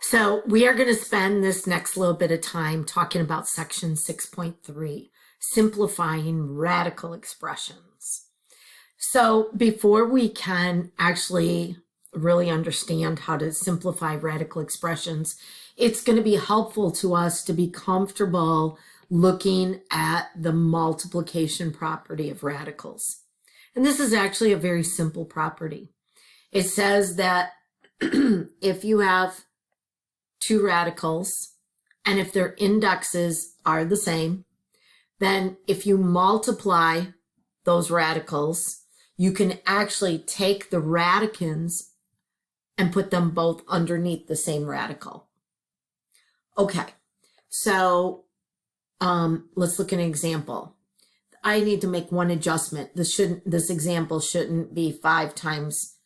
So we are going to spend this next little bit of time talking about section 6.3, simplifying radical expressions. So before we can actually really understand how to simplify radical expressions, it's going to be helpful to us to be comfortable looking at the multiplication property of radicals. And this is actually a very simple property. It says that if you have two radicals, and if their indexes are the same, then if you multiply those radicals, you can actually take the radicands and put them both underneath the same radical. Okay, so let's look at an example. I need to make one adjustment. This example shouldn't be 5 times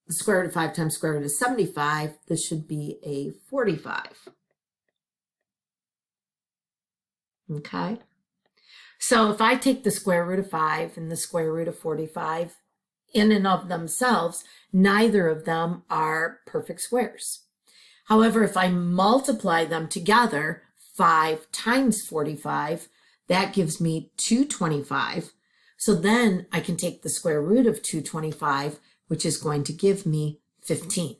the square root of 5 times square root of 75. This should be a 45. Okay. So if I take the square root of 5 and the square root of 45, in and of themselves, neither of them are perfect squares. However, if I multiply them together, 5 times 45, that gives me 225. So then I can take the square root of 225, which is going to give me 15.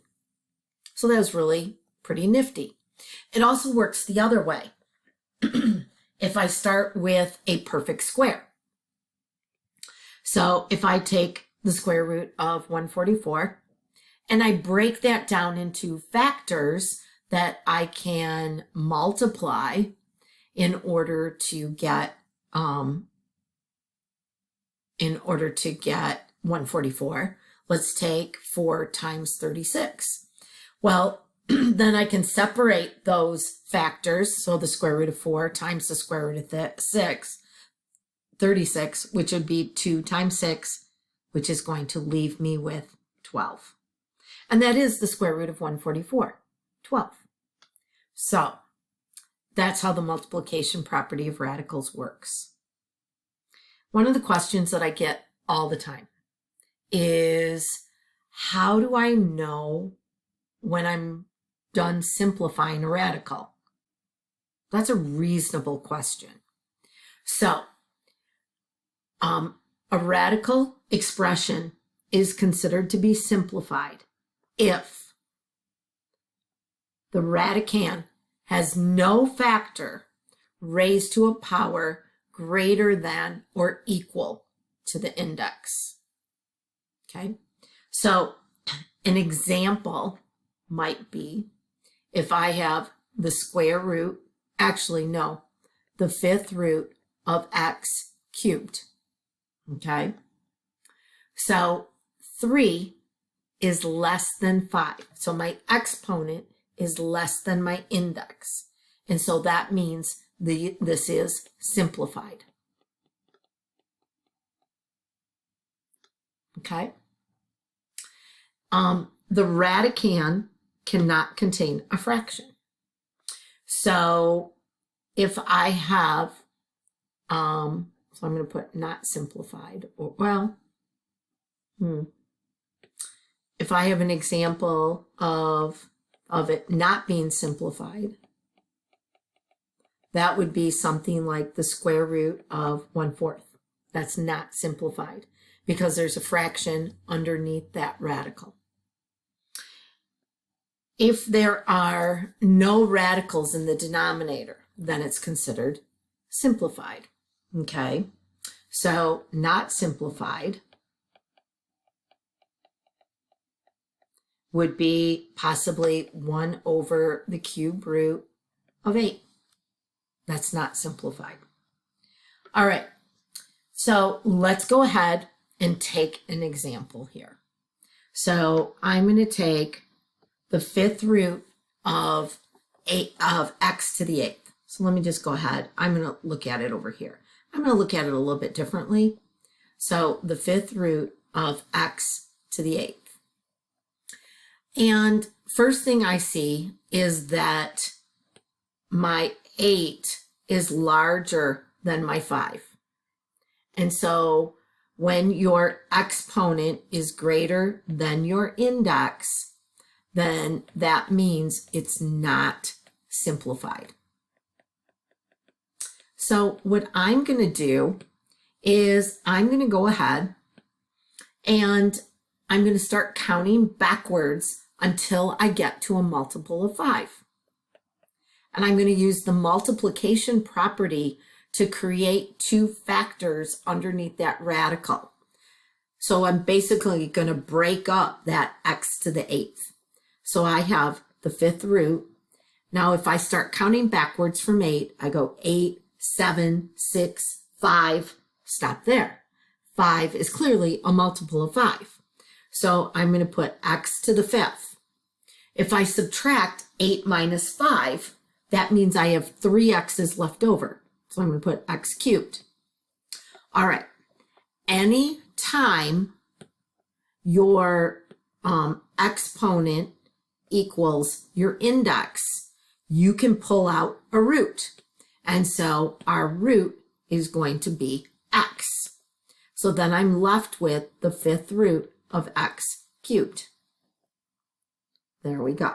So that was really pretty nifty. It also works the other way. If I start with a perfect square. So if I take the square root of 144 and I break that down into factors that I can multiply in order to get 144, let's take 4 times 36. Well, then I can separate those factors. So the square root of 4 times the square root of 36, which would be 2 times 6, which is going to leave me with 12. And that is the square root of 144, 12. So that's how the multiplication property of radicals works. One of the questions that I get all the time is, how do I know when I'm done simplifying a radical? That's a reasonable question. So, a radical expression is considered to be simplified if the radicand has no factor raised to a power greater than or equal to the index. Okay, so an example might be if I have the square root, the 5th root of x cubed. Okay, so 3 is less than 5. So my exponent is less than my index. And so that means this is simplified. Okay. The radicand cannot contain a fraction. So if I have, so I'm going to put not simplified, or if I have an example of it not being simplified, that would be something like the square root of 1/4. That's not simplified because there's a fraction underneath that radical. If there are no radicals in the denominator, then it's considered simplified. Okay, so not simplified would be possibly 1 over the cube root of 8. That's not simplified. All right, so let's go ahead and take an example here. So I'm going to take the 5th root of x to the 8th. So let me just go ahead. I'm going to look at it over here. I'm going to look at it a little bit differently. So the 5th root of x to the 8th. And first thing I see is that my 8 is larger than my 5. And so when your exponent is greater than your index, then that means it's not simplified. So what I'm going to do is I'm going to go ahead and I'm going to start counting backwards until I get to a multiple of 5. And I'm going to use the multiplication property to create 2 factors underneath that radical. So I'm basically going to break up that x to the 8th. So I have the 5th root. Now if I start counting backwards from 8, I go 8, 7, 6, 5, stop there. 5 is clearly a multiple of 5. So I'm going to put x to the 5th. If I subtract 8 minus 5, that means I have 3 x's left over. So I'm going to put x cubed. All right. Any time your exponent equals your index, you can pull out a root. And so our root is going to be x. So then I'm left with the 5th root of x cubed. There we go.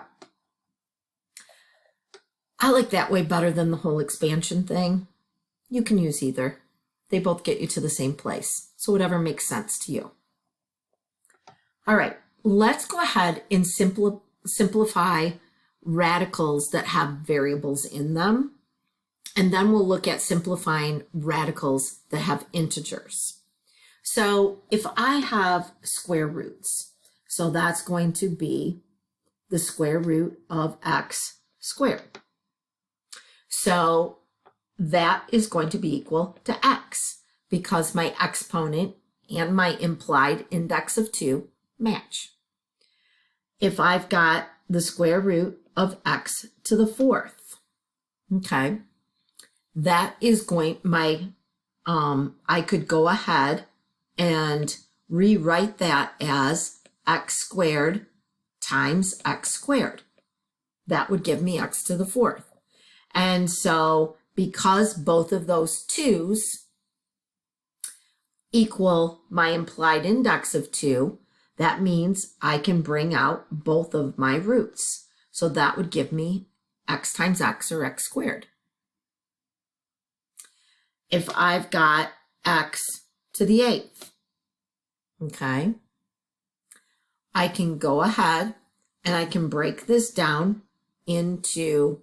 I like that way better than the whole expansion thing. You can use either. They both get you to the same place. So whatever makes sense to you. All right, let's go ahead and simplify radicals that have variables in them. And then we'll look at simplifying radicals that have integers. So if I have square roots, so that's going to be the square root of x squared. So that is going to be equal to x because my exponent and my implied index of 2 match. If I've got the square root of x to the 4th, okay, that is going, I could go ahead and rewrite that as x squared times x squared. That would give me x to the 4th. And so because both of those 2's equal my implied index of 2, that means I can bring out both of my roots. So that would give me x times x, or x squared. If I've got x to the 8th, okay, I can go ahead and I can break this down into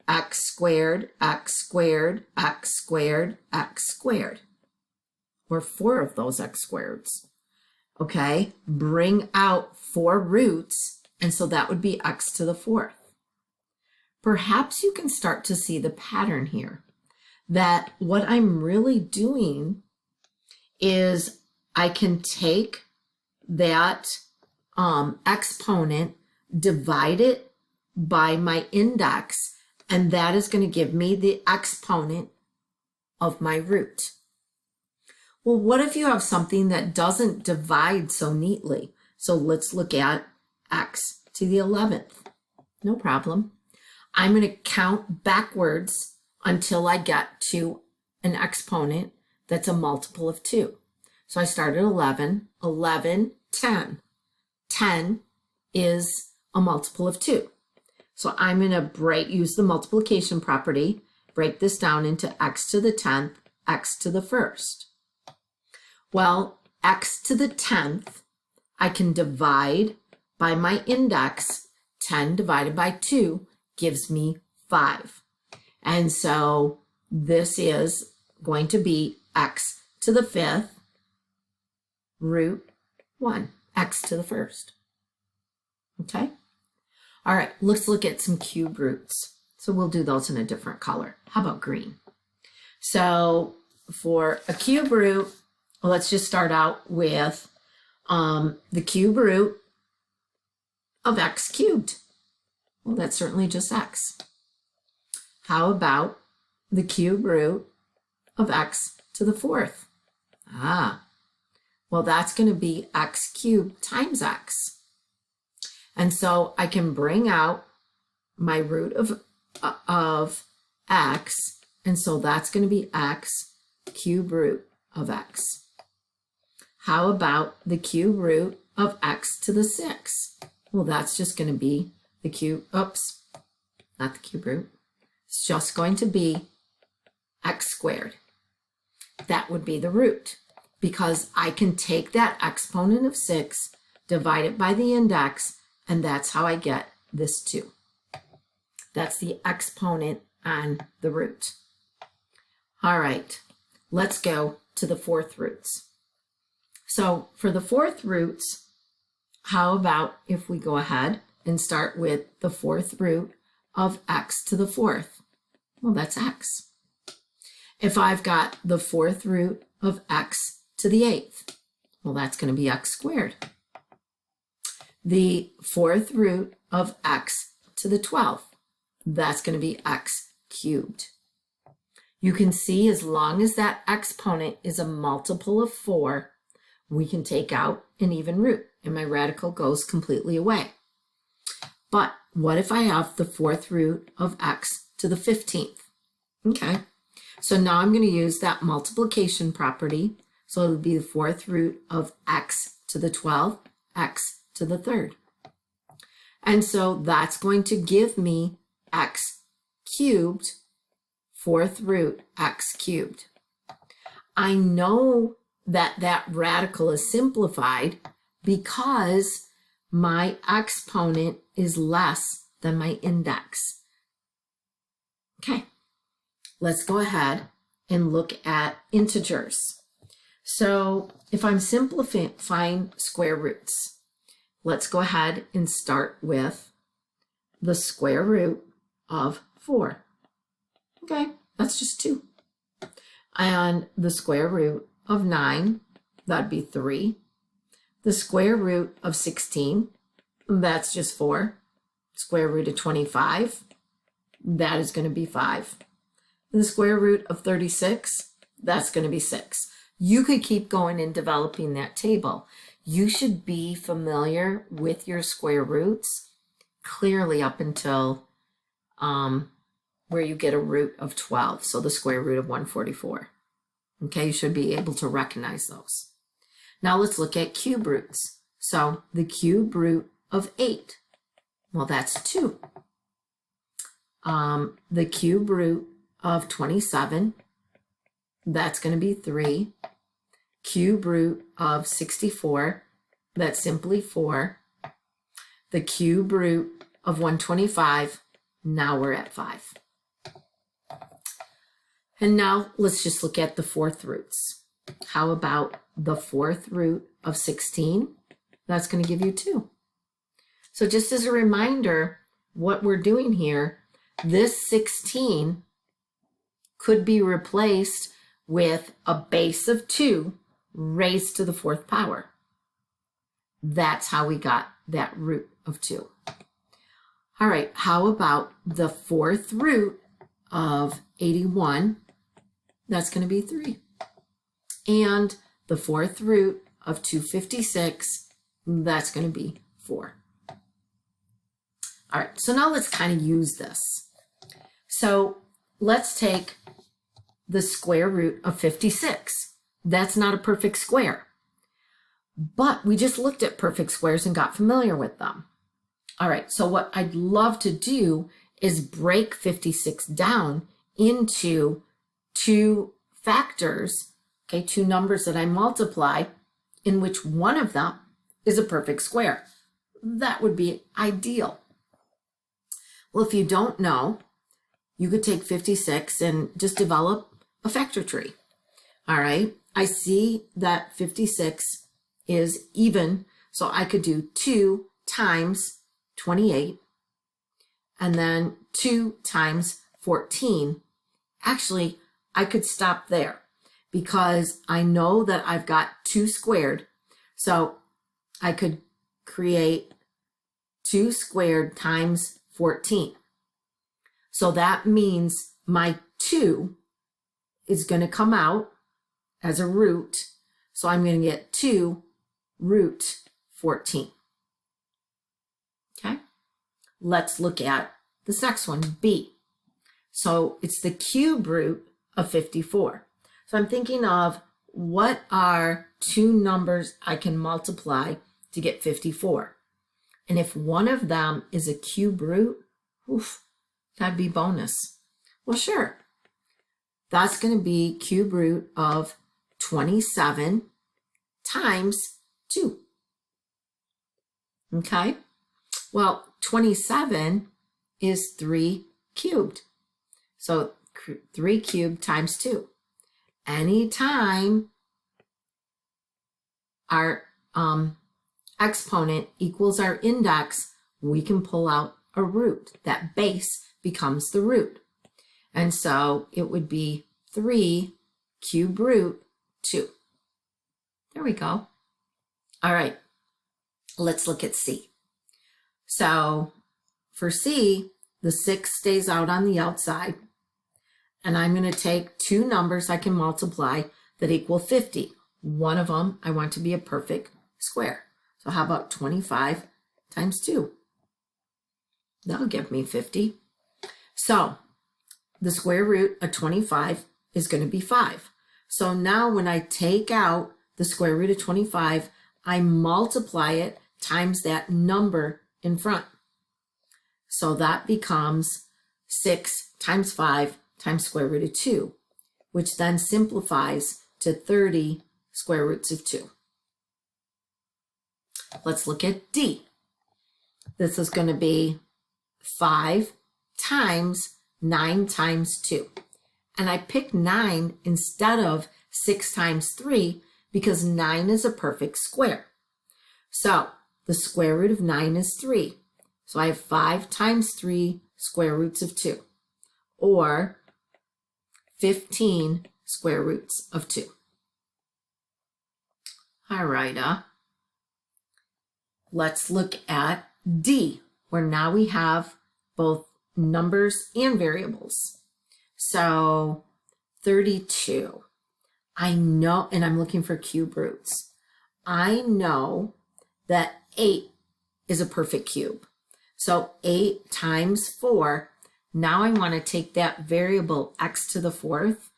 x squared, x squared, x squared, x squared, or 4 of those x squareds. Okay, bring out 4 roots, and so that would be x to the 4th. Perhaps you can start to see the pattern here, that what I'm really doing is I can take that exponent, divide it by my index, and that is going to give me the exponent of my root. Well, what if you have something that doesn't divide so neatly? So let's look at x to the 11th. No problem. I'm going to count backwards until I get to an exponent that's a multiple of 2. So I start at 11, 11, 10. 10 is a multiple of 2. So I'm going to use the multiplication property, break this down into x to the 10th, x to the 1st. Well, x to the 10th, I can divide by my index. 10 divided by 2 gives me 5. And so this is going to be x to the 5th, root 1, x to the 1st. Okay? All right, let's look at some cube roots. So we'll do those in a different color. How about green? So for a cube root, well, let's just start out with the cube root of x cubed. Well, that's certainly just x. How about the cube root of x to the 4th? Well, that's going to be x cubed times x. And so I can bring out my root of x, and so that's going to be x cube root of x. How about the cube root of x to the 6th? Well, that's just going to be the cube, oops, not the cube root. It's just going to be x squared. That would be the root, because I can take that exponent of 6, divide it by the index, and that's how I get this 2. That's the exponent on the root. All right, let's go to the fourth roots. So for the fourth roots, how about if we go ahead and start with the fourth root of x to the fourth? Well, that's x. If I've got the fourth root of x to the eighth, well, that's going to be x squared. The fourth root of x to the 12th, that's going to be x cubed. You can see as long as that exponent is a multiple of 4, we can take out an even root, and my radical goes completely away. But what if I have the fourth root of x to the 15th? Okay, so now I'm going to use that multiplication property. So it'll be the fourth root of x to the 12th, x to the 3rd. And so that's going to give me x cubed, fourth root x cubed. I know that that radical is simplified because my exponent is less than my index. Okay, let's go ahead and look at integers. So if I'm simplifying square roots, let's go ahead and start with the square root of 4. Okay, that's just 2. And the square root of 9, that'd be 3. The square root of 16, that's just 4. Square root of 25, that is going to be 5. And the square root of 36, that's going to be 6. You could keep going and developing that table. You should be familiar with your square roots clearly up until where you get a root of 12, so the square root of 144. Okay, you should be able to recognize those. Now let's look at cube roots. So the cube root of 8, well, that's 2. The cube root of 27, that's going to be 3. Cube root of 64, that's simply 4. The cube root of 125, now we're at 5. And now let's just look at the fourth roots. How about the fourth root of 16? That's going to give you 2. So just as a reminder, what we're doing here, this 16 could be replaced with a base of 2 raised to the 4th power. That's how we got that root of 2. All right, how about the fourth root of 81? That's going to be 3. And the fourth root of 256, that's going to be 4. All right, so now let's kind of use this. So let's take the square root of 56. That's not a perfect square, but we just looked at perfect squares and got familiar with them. All right, so what I'd love to do is break 56 down into 2 factors, okay, 2 numbers that I multiply, in which one of them is a perfect square. That would be ideal. Well, if you don't know, you could take 56 and just develop a factor tree. All right, I see that 56 is even, so I could do 2 times 28, and then 2 times 14. Actually, I could stop there because I know that I've got 2 squared. So I could create 2 squared times 14. So that means my 2 is going to come out as a root. So I'm going to get 2 root 14. Okay, let's look at this next one, B. So it's the cube root of 54. So I'm thinking of what are 2 numbers I can multiply to get 54. And if one of them is a cube root, oof, that'd be bonus. Well, sure. That's going to be cube root of 27 times 2. Okay? Well, 27 is 3 cubed. So 3 cubed times 2. Anytime our exponent equals our index, we can pull out a root. That base becomes the root. And so it would be 3 cube root 2. There we go. All right, let's look at C. So for C, the 6 stays out on the outside. And I'm going to take 2 numbers I can multiply that equal 50. One of them I want to be a perfect square. So how about 25 times 2? That'll give me 50. So the square root of 25 is going to be 5. So now when I take out the square root of 25, I multiply it times that number in front. So that becomes 6 times 5 times square root of 2, which then simplifies to 30 square roots of 2. Let's look at D. This is going to be 5 times 9 times 2. And I picked 9 instead of 6 times 3 because 9 is a perfect square. So the square root of 9 is 3. So I have 5 times 3 square roots of 2, or 15 square roots of 2. All right, let's look at D, where now we have both numbers and variables. So 32. I know, and I'm looking for cube roots. I know that 8 is a perfect cube. So 8 times 4, now I want to take that variable x to the 4th,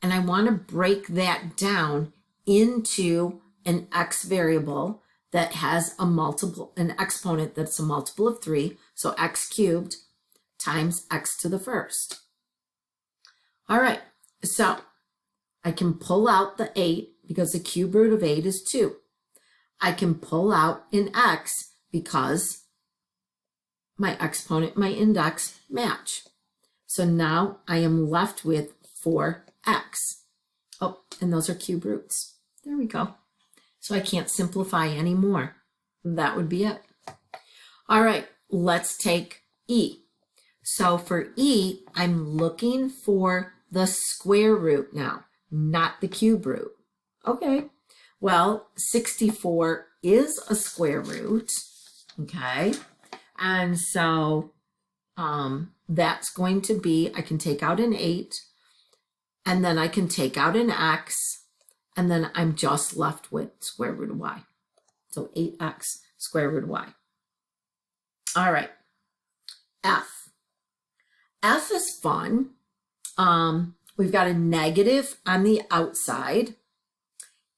and I want to break that down into an x variable that has an exponent that's a multiple of 3, so x cubed times x to the 1st. All right, so I can pull out the 8 because the cube root of 8 is 2. I can pull out an x because my exponent, my index match. So now I am left with 4x. Oh, and those are cube roots. There we go. So I can't simplify anymore. That would be it. All right, let's take E. So for E, I'm looking for the square root now, not the cube root. Okay, well, 64 is a square root, okay? And so that's going to be, I can take out an 8, and then I can take out an x, and then I'm just left with square root of y. So 8x square root of y. All right, F. F is fun. We've got a negative on the outside.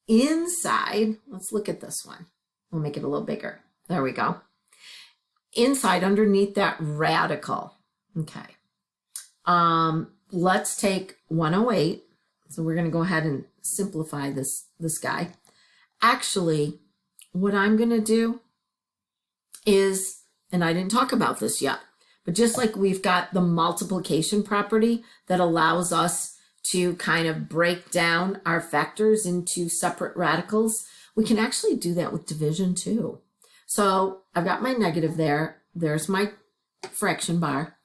Inside, let's look at this one. We'll make it a little bigger. There we go. Inside, underneath that radical. Okay. Let's take 108. So we're going to go ahead and simplify this guy. Actually, what I'm going to do is, and I didn't talk about this yet, but just like we've got the multiplication property that allows us to kind of break down our factors into separate radicals, we can actually do that with division too. So I've got my negative there. There's my fraction bar.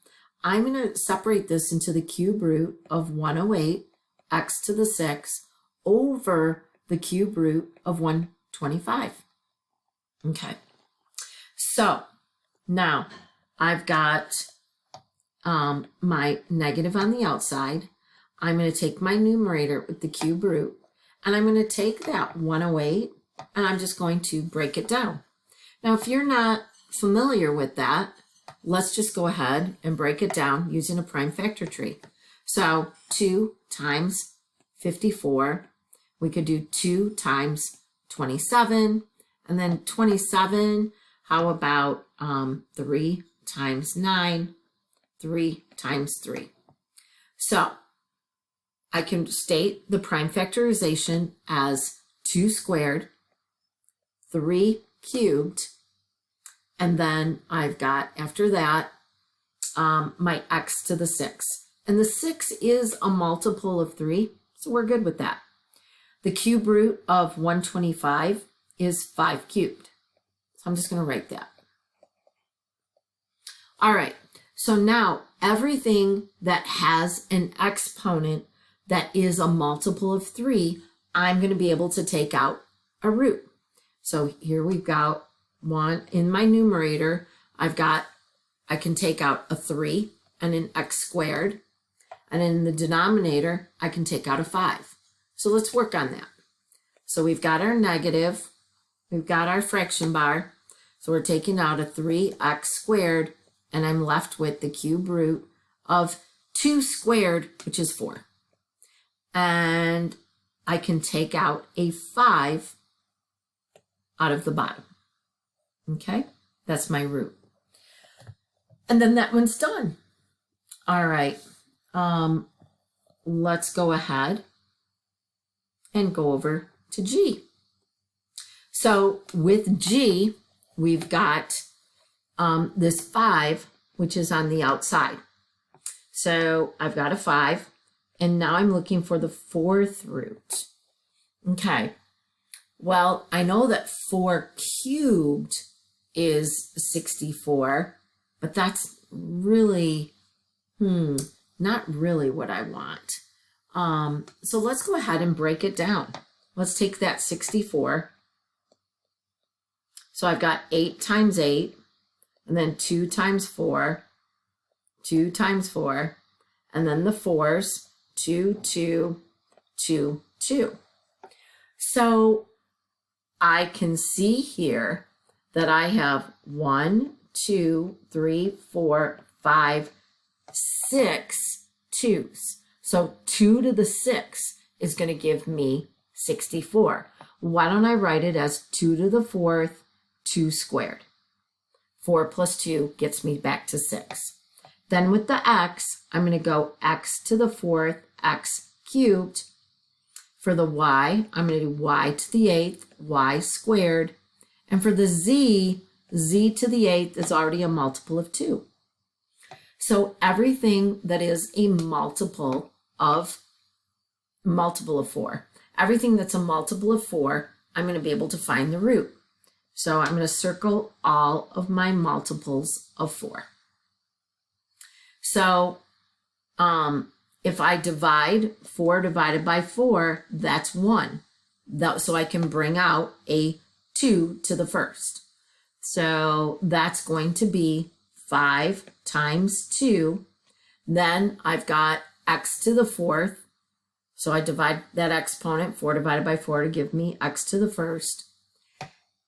I'm going to separate this into the cube root of 108 x to the 6 over the cube root of 125. Okay. So now I've got my negative on the outside. I'm going to take my numerator with the cube root, and I'm going to take that 108, and I'm just going to break it down. Now, if you're not familiar with that, let's just go ahead and break it down using a prime factor tree. So 2 times 54, we could do 2 times 27, and then 27, how about 3 times 9, 3 times 3. So I can state the prime factorization as 2 squared, 3 cubed, and then I've got, after that, my x to the 6. And the 6 is a multiple of 3, so we're good with that. The cube root of 125 is 5 cubed. So I'm just going to write that. All right, so now everything that has an exponent that is a multiple of 3, I'm going to be able to take out a root. So here we've got one in my numerator. I can take out a 3 and an x squared. And in the denominator, I can take out a 5. So let's work on that. So we've got our negative, we've got our fraction bar. So we're taking out a 3x squared, and I'm left with the cube root of 2 squared, which is 4. And I can take out a 5 out of the bottom. Okay, that's my root. And then that one's done. All right, let's go ahead and go over to G. So with G, we've got this 5, which is on the outside. So I've got a 5, and now I'm looking for the 4th root. Okay, well, I know that 4 cubed is 64, but that's really, not really what I want. So let's go ahead and break it down. Let's take that 64. So I've got 8 times 8, and then 2 times 4, 2 times 4, and then the 4s, 2, 2, 2, 2. So I can see here that I have 1, 2, 3, 4, 5, 6 2s. So 2 to the 6 is going to give me 64. Why don't I write it as 2 to the 4th, 2 squared. 4 plus 2 gets me back to 6. Then with the x, I'm going to go x to the 4th, x cubed. For the y, I'm going to do y to the 8th, y squared. And for the z, z to the 8th is already a multiple of 2. So everything that is a multiple of 4, everything that's a multiple of 4, I'm going to be able to find the root. So I'm going to circle all of my multiples of 4. So if I divide 4 divided by 4, that's 1. So I can bring out a 2 to the 1st. So that's going to be 5 times 2. Then I've got x to the 4th. So I divide that exponent, 4 divided by 4, to give me x to the 1st.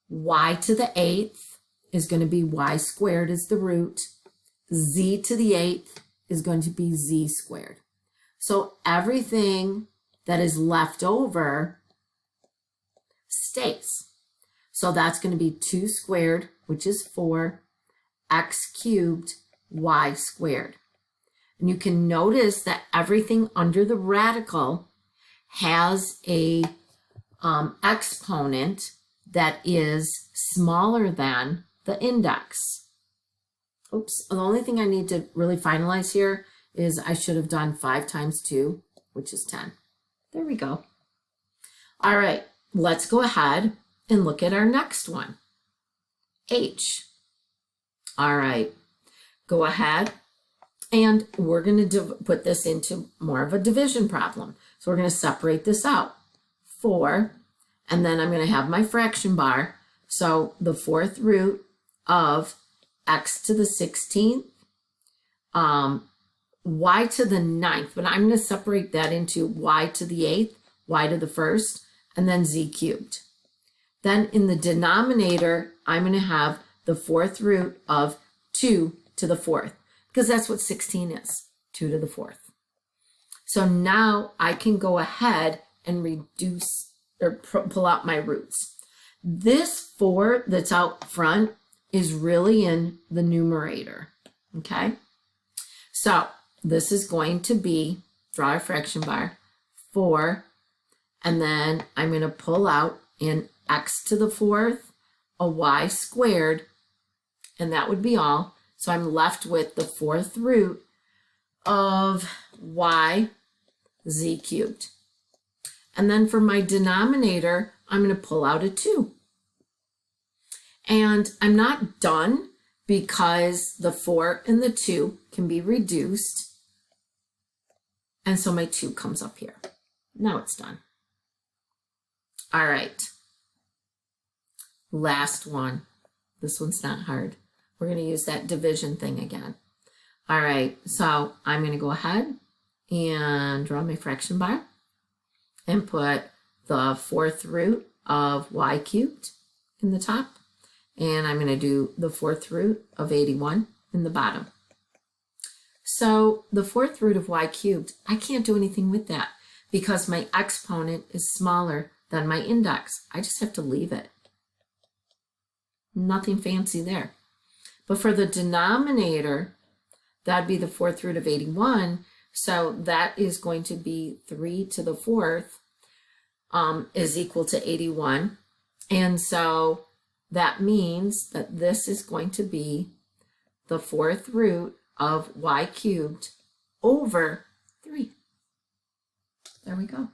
Y to the 8th is going to be y squared as the root. Z to the 8th is going to be z squared. So everything that is left over stays. So that's going to be 2 squared, which is 4, x cubed, y squared. And you can notice that everything under the radical has a exponent that is smaller than the index. Oops, the only thing I need to really finalize here is I should have done 5 times 2, which is 10. There we go. All right, let's go ahead and look at our next one, H. All right, go ahead, and we're going to put this into more of a division problem. So we're going to separate this out. 4, and then I'm going to have my fraction bar. So the 4th root of x to the 16th, y to the 9th, but I'm going to separate that into y to the 8th, y to the 1st, and then z cubed. Then in the denominator, I'm going to have the 4th root of 2 to the 4th, because that's what 16 is, 2 to the 4th. So now I can go ahead and reduce or pull out my roots. This 4 that's out front is really in the numerator, okay? So this is going to be, draw a fraction bar, 4, and then I'm going to pull out an x to the 4th, a y squared, and that would be all. So I'm left with the 4th root of y z cubed. And then for my denominator, I'm going to pull out a 2. And I'm not done because the 4 and the 2 can be reduced. And so my 2 comes up here. Now it's done. All right. Last one. This one's not hard. We're going to use that division thing again. All right. So I'm going to go ahead and draw my fraction bar and put the 4th root of y cubed in the top. And I'm going to do the 4th root of 81 in the bottom. So the 4th root of y cubed, I can't do anything with that because my exponent is smaller than my index. I just have to leave it. Nothing fancy there. But for the denominator, that'd be the 4th root of 81. So that is going to be 3 to the 4th is equal to 81. And so that means that this is going to be the 4th root of y cubed over 3. There we go.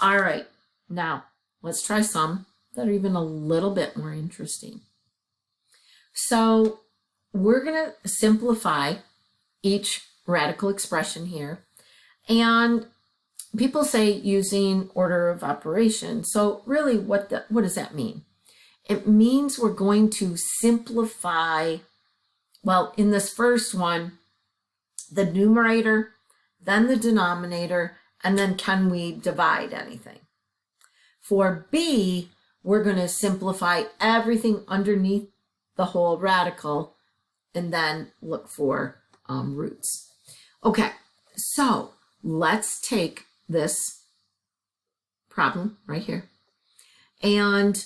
All right, now let's try some that are even a little bit more interesting. So we're going to simplify each radical expression here. And people say using order of operation. So really, what does that mean? It means we're going to simplify, well, in this first one, the numerator, then the denominator, and then can we divide anything? For B, we're going to simplify everything underneath the whole radical and then look for roots. Okay, so let's take this problem right here. And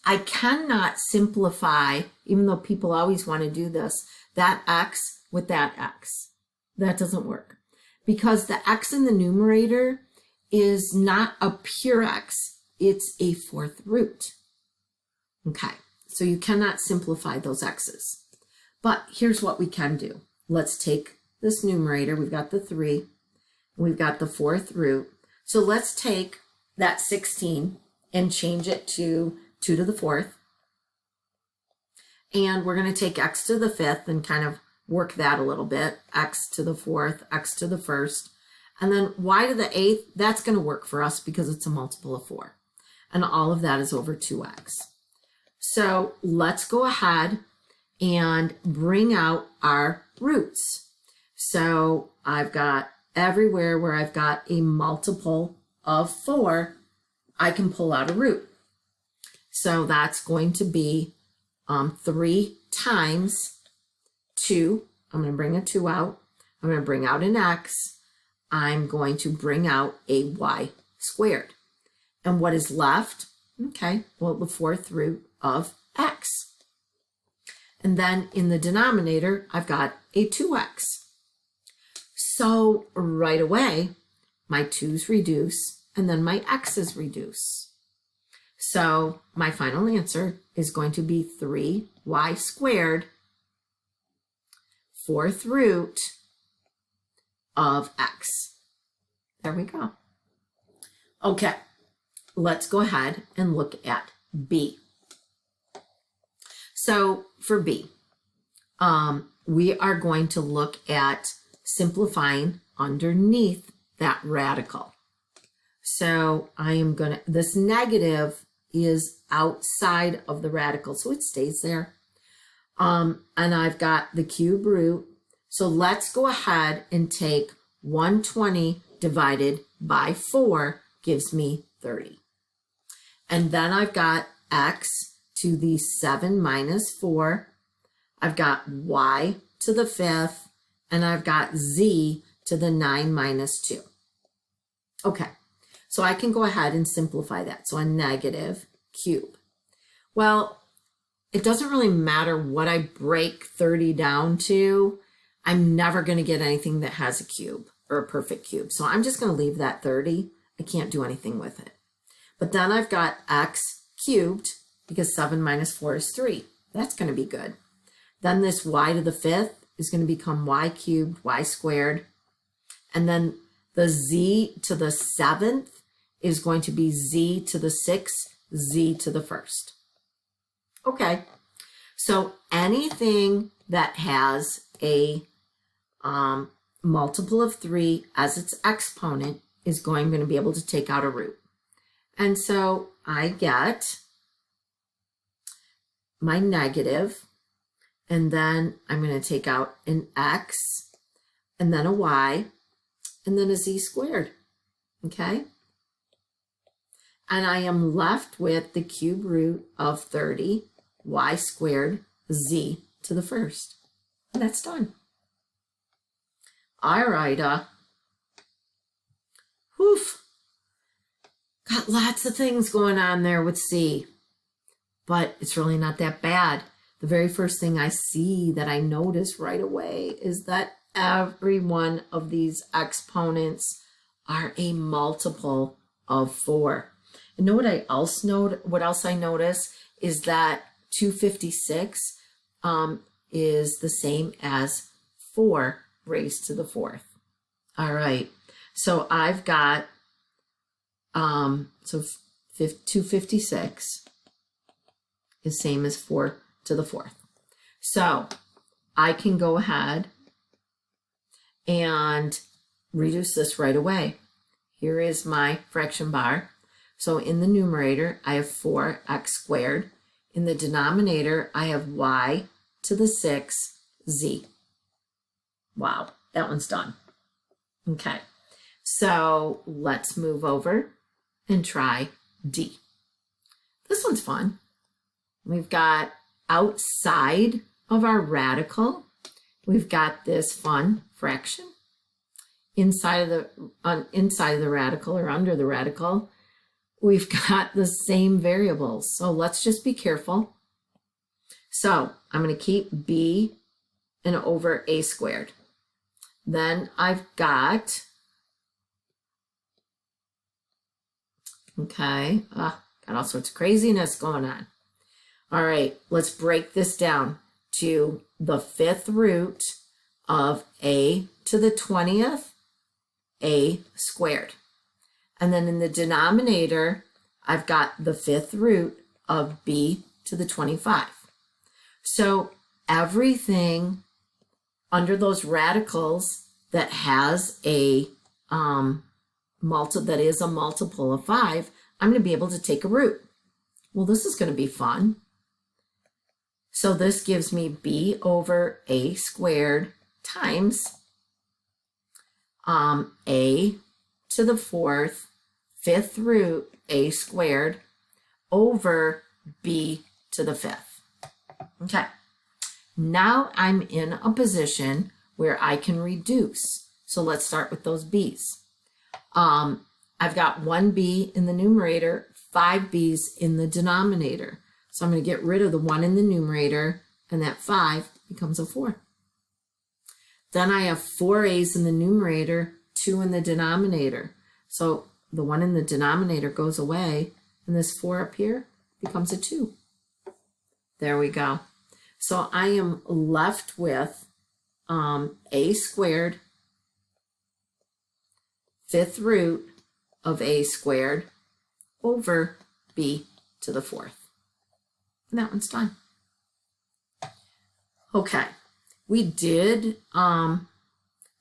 I cannot simplify, even though people always want to do this, that x with that x. That doesn't work because the x in the numerator is not a pure x, it's a 4th root. Okay, so you cannot simplify those x's. But here's what we can do. Let's take this numerator, we've got the 3, we've got the 4th root. So let's take that 16 and change it to 2 to the 4th. And we're going to take x to the 5th and kind of work that a little bit. X to the 4th, x to the 1st. And then y to the 8th, that's going to work for us because it's a multiple of 4. And all of that is over 2x. So let's go ahead and bring out our roots. So I've got everywhere where I've got a multiple of 4, I can pull out a root. So that's going to be 3 times 2. I'm going to bring a 2 out. I'm going to bring out an x. I'm going to bring out a y squared. And what is left? Okay, well, the 4th root of x. And then in the denominator, I've got a 2x. So right away, my 2's reduce, and then my x's reduce. So my final answer is going to be 3y squared, 4th root of x. There we go. Okay, let's go ahead and look at B. So for B, we are going to look at simplifying underneath that radical. So I am going to, this negative is outside of the radical, so it stays there. And I've got the cube root. So let's go ahead and take 120 divided by 4 gives me 30. And then I've got x to the 7 minus 4. I've got y to the 5th, and I've got z to the 9 minus 2. Okay, so I can go ahead and simplify that. So a negative cube. Well, it doesn't really matter what I break 30 down to. I'm never going to get anything that has a cube or a perfect cube. So I'm just going to leave that 30. I can't do anything with it. But then I've got x cubed because 7 minus 4 is 3. That's going to be good. Then this y to the 5th is going to become y cubed, y squared. And then the z to the 7th is going to be z to the 6th, z to the 1st. Okay, so anything that has a multiple of 3 as its exponent is going to be able to take out a root. And so I get my negative, and then I'm going to take out an x, and then a y, and then a z squared, okay? And I am left with the cube root of 30, y squared, z to the 1st. And that's done. All right, woof. Got lots of things going on there with c, but it's really not that bad. The very first thing I see that I notice right away is that every one of these exponents are a multiple of 4. And know what else I notice is that 256 is the same as 4 raised to the 4th. All right, so I've got 256 is same as 4 to the 4th. So I can go ahead and reduce this right away. Here is my fraction bar. So in the numerator, I have 4x squared. In the denominator, I have y to the 6th z. Wow, that one's done. Okay, so let's move over and try d. This one's fun. We've got outside of our radical, we've got this fun fraction. Inside of the radical or under the radical, we've got the same variables. So let's just be careful. So I'm going to keep b and over a squared. Then I've got, okay, got all sorts of craziness going on. All right, let's break this down to the 5th root of a to the 20th, a squared. And then in the denominator, I've got the 5th root of b to the 25. So everything under those radicals that has a that is a multiple of 5, I'm going to be able to take a root. Well, this is going to be fun. So this gives me b over a squared times a to the 4th, 5th root a squared over b to the 5th. Okay, now I'm in a position where I can reduce. So let's start with those b's. I've got 1b in the numerator, 5 b's in the denominator. So I'm going to get rid of the 1 in the numerator, and that 5 becomes a 4. Then I have 4 a's in the numerator, 2 in the denominator. So the 1 in the denominator goes away, and this 4 up here becomes a 2. There we go. So I am left with a squared, 5th root of a squared over b to the 4th. And that one's done. Okay, we did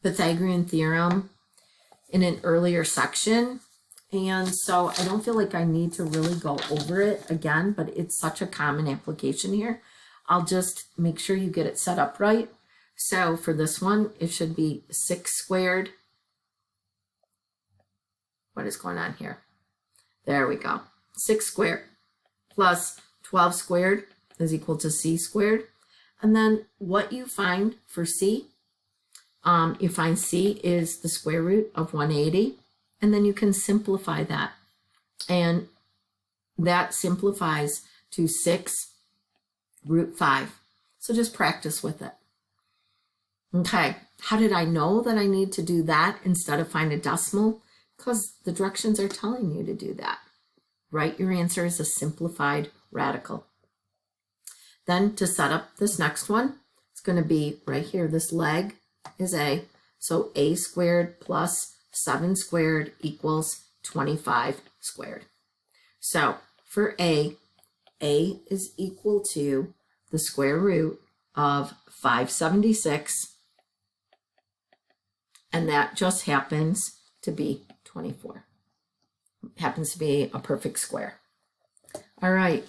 Pythagorean theorem in an earlier section, and so I don't feel like I need to really go over it again, but it's such a common application here. I'll just make sure you get it set up right. So for this one, it should be 6 squared. What is going on here? There we go. 6 squared plus 12 squared is equal to c squared. And then what you find for c, you find c is the square root of 180, and then you can simplify that. And that simplifies to 6 root 5. So just practice with it. Okay, how did I know that I need to do that instead of find a decimal? Because the directions are telling you to do that. Write your answer as a simplified radical. Then to set up this next one, it's going to be right here. This leg is a, so a squared plus 7 squared equals 25 squared. So for a is equal to the square root of 576, and that just happens to be 24. Happens to be a perfect square. All right,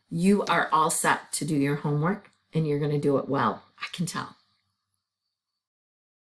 you are all set to do your homework, and you're going to do it well. I can tell.